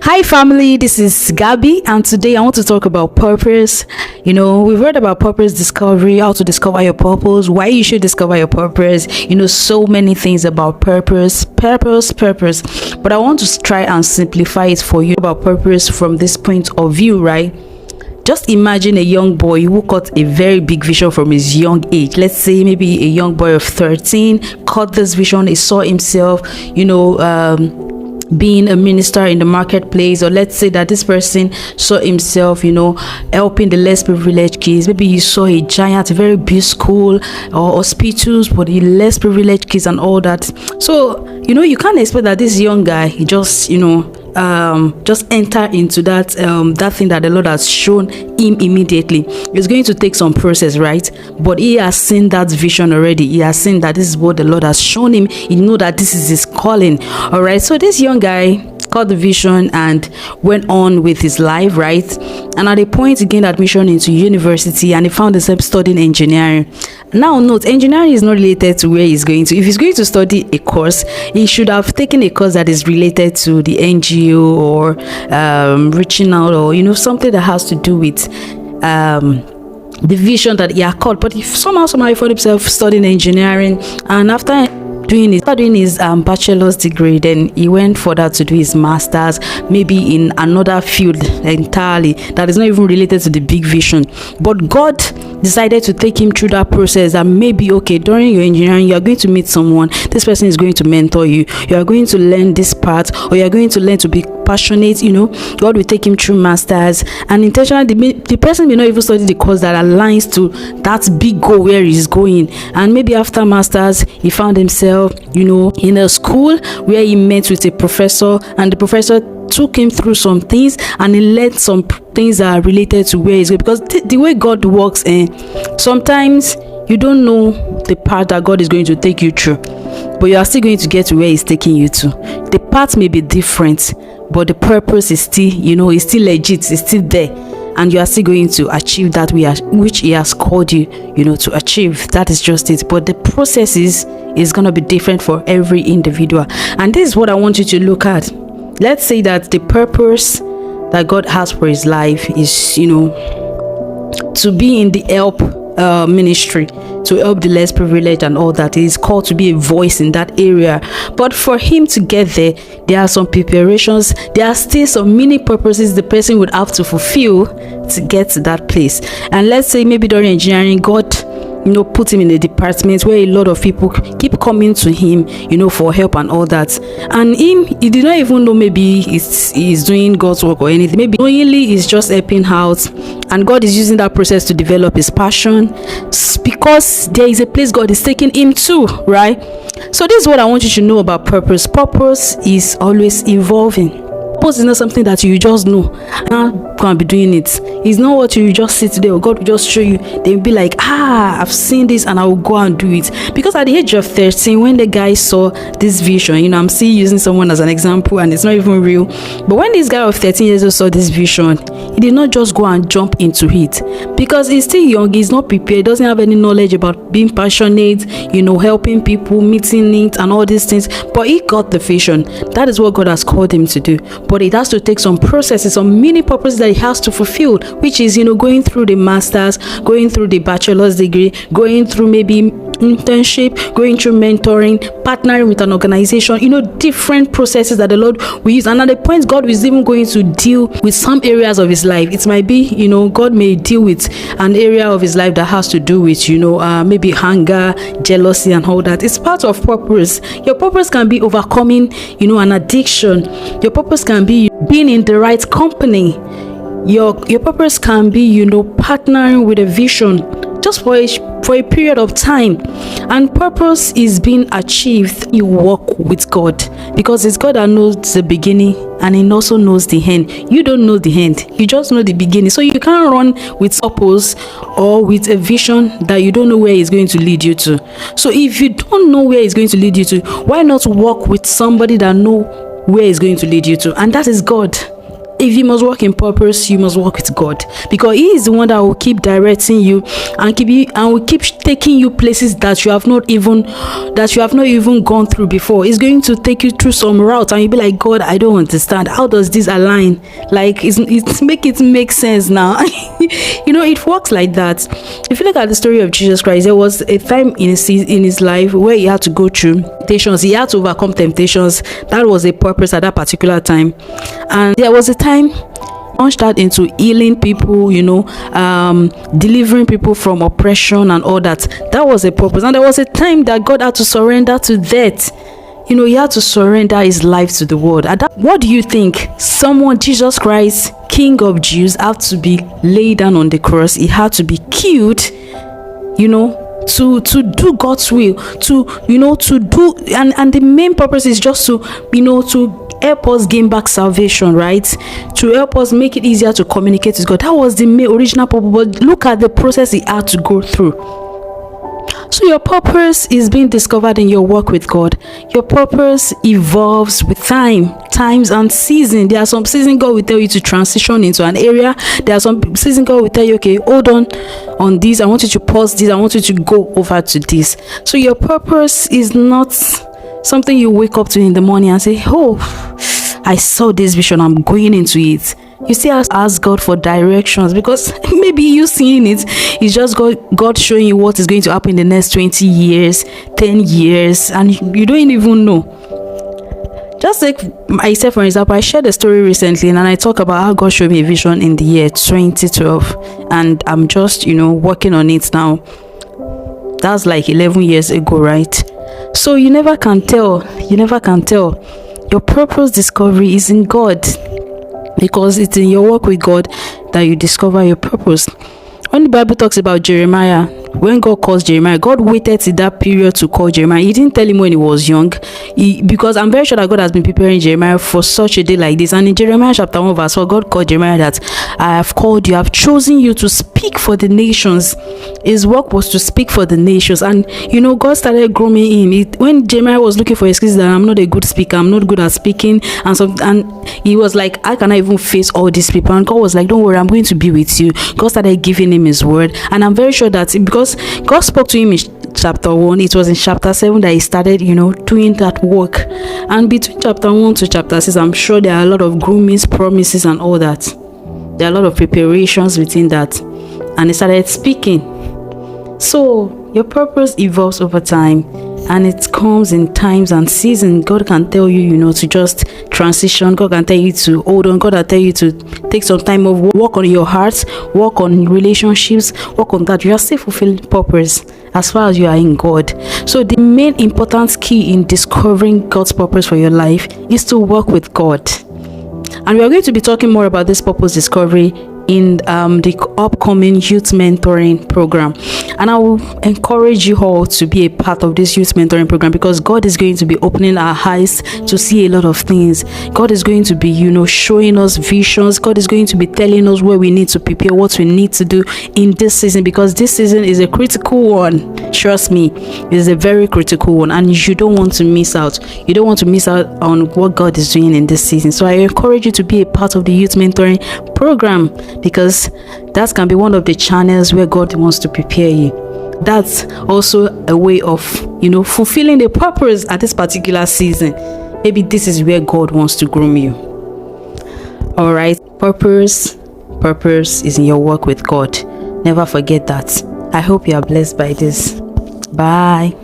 Hi, family. This is Gabby, and today I want to talk about purpose. We've heard about purpose discovery, how to discover your purpose, why you should discover your purpose. So many things about purpose. But I want to try and simplify it for you about purpose from this point of view, right? Just imagine a young boy who caught a very big vision from his young age. Let's say maybe a young boy of 13 caught this vision. He saw himself, being a minister in the marketplace, or let's say that this person saw himself helping the less privileged kids. Maybe he saw a giant, a very big school or hospitals for the less privileged kids and all that. So you can't expect that this young guy he just enter into that thing that the Lord has shown him immediately. It's going to take some process, right? But he has seen that vision already. He has seen that this is what the Lord has shown him. He know that this is his calling. All right, so this young guy caught the vision and went on with his life, right? And at a point he gained admission into university and he found himself studying engineering. Now note, engineering is not related to where he's going to. If he's going to study a course, he should have taken a course that is related to the NGO or reaching out, or something that has to do with the vision that he had caught. But if somehow he found himself studying engineering, and after doing his bachelor's degree, then he went further to do his master's, maybe in another field entirely that is not even related to the big vision. But God decided to take him through that process, and maybe during your engineering you are going to meet someone. This person is going to mentor you. You are going to learn this part, or you are going to learn to be passionate. God will take him through masters, and intentionally the person may not even study the course that aligns to that big goal where he's going. And maybe after masters he found himself in a school where he met with a professor, and the professor took him through some things and he learned some things that are related to where he's going. Because the way God works, sometimes you don't know the path that God is going to take you through, but you are still going to get to where he's taking you to. The path may be different, but the purpose is still is still legit, it's still there, and you are still going to achieve that which he has called you to achieve. That is just it. But the process is going to be different for every individual, and this is what I want you to look at. Let's say that the purpose that God has for his life is to be in the help ministry, to help the less privileged and all that. He is called to be a voice in that area. But for him to get there are some preparations. There are still some mini purposes the person would have to fulfill to get to that place. And let's say maybe during engineering, God put him in a department where a lot of people keep coming to him for help and all that, and he did not even know maybe he's doing God's work or anything. Maybe knowingly he's just helping out, and God is using that process to develop his passion, because there is a place God is taking him to, right? So this is what I want you to know about purpose. Purpose is always evolving. Purpose is not something that you just know and go and be doing it. It's not what you just sit there, or God will just show you. They'll be like, I've seen this and I will go and do it. Because at the age of 13, when the guy saw this vision, I'm still using someone as an example and it's not even real, but when this guy of 13 years old saw this vision, he did not just go and jump into it, because he's still young, he's not prepared, doesn't have any knowledge about being passionate, helping people, meeting needs and all these things. But he got the vision. That is what God has called him to do. But it has to take some processes, some mini purposes that he has to fulfill, which is going through the masters, going through the bachelor's degree, going through maybe internship, going through mentoring, partnering with an organization, different processes that the Lord will use. And at the point God is even going to deal with some areas of his life. It might be God may deal with an area of his life that has to do with maybe anger, jealousy and all that. It's part of purpose. Your purpose can be overcoming an addiction. Your purpose can be being in the right company. Your purpose can be partnering with a vision just for a period of time. And purpose is being achieved. You walk with God, because it's God that knows the beginning and he also knows the end. You don't know the end, you just know the beginning. So you can't run with purpose or with a vision that you don't know where it's going to lead you to. So if you don't know where it's going to lead you to, why not walk with somebody that know where it's going to lead you to? And that is God. if you must walk in purpose, you must walk with God, because He is the one that will keep directing you and will keep taking you places that you have not even gone through before. It's going to take you through some route, and you'll be like, God, I don't understand. How does this align? Like, make it make sense now. It works like that. If you look at the story of Jesus Christ, there was a time in his life where He had to go through temptations. He had to overcome temptations. That was a purpose at that particular time. And there was a time launched out into healing people, delivering people from oppression and all that. That was a purpose. And there was a time that God had to surrender to death. He had to surrender His life to the world. What do you think? Jesus Christ, King of Jews, had to be laid down on the cross. He had to be killed, to do God's will, to do, and the main purpose is just to help us gain back salvation, right? To help us make it easier to communicate with God. That was the main original purpose. But look at the process He had to go through. So your purpose is being discovered in your work with God. Your purpose evolves with times and season. There are some seasons God will tell you to transition into an area. There are some seasons God will tell you, okay, hold on this. I want you to pause this. I want you to go over to this. So your purpose is not something you wake up to in the morning and say, oh, I saw this vision, I'm going into it. You still ask God for directions, because maybe you seeing it is just God showing you what is going to happen in the next 20 years, 10 years, and you don't even know. Just like I said, for example, I shared a story recently, and I talk about how God showed me a vision in the year 2012, and I'm just, working on it now. That's like 11 years ago, right? So you never can tell. Your purpose discovery is in God, because it's in your work with God that you discover your purpose. When the Bible talks about Jeremiah, when God calls Jeremiah, God waited till that period to call Jeremiah. He didn't tell him when he was young, because I'm very sure that God has been preparing Jeremiah for such a day like this. And in Jeremiah chapter 1 verse 4, God called Jeremiah that I have called you, I have chosen you to speak for the nations. His work was to speak for the nations. And God started grooming him. When Jeremiah was looking for excuses that I'm not a good speaker, I'm not good at speaking, and he was like, how can I even face all these people? And God was like, don't worry, I'm going to be with you. God started giving him His word, and I'm very sure that because God spoke to him in chapter 1, it was in chapter 7 that he started doing that work. And between chapter 1 to chapter 6, I'm sure there are a lot of groomings, promises, and all that. There are a lot of preparations within that, and he started speaking. So your purpose evolves over time, and it comes in times and seasons. God can tell you, to just transition. God can tell you to hold on. God can tell you to take some time off, work on your heart, work on relationships, work on that. You are still fulfilling purpose as far as you are in God. So the main important key in discovering God's purpose for your life is to work with God. And we are going to be talking more about this purpose discovery in the upcoming youth mentoring program, and I will encourage you all to be a part of this youth mentoring program, because God is going to be opening our eyes to see a lot of things. God is going to be showing us visions. God is going to be telling us where we need to prepare, what we need to do in this season, because this season is a critical one. Trust me, it is a very critical one, and you don't want to miss out. You don't want to miss out on what God is doing in this season. So I encourage you to be a part of the youth mentoring program, because that can be one of the channels where God wants to prepare you. That's also a way of fulfilling the purpose at this particular season. Maybe this is where God wants to groom you. All right, purpose is in your work with God. Never forget that. I hope you are blessed by this. Bye.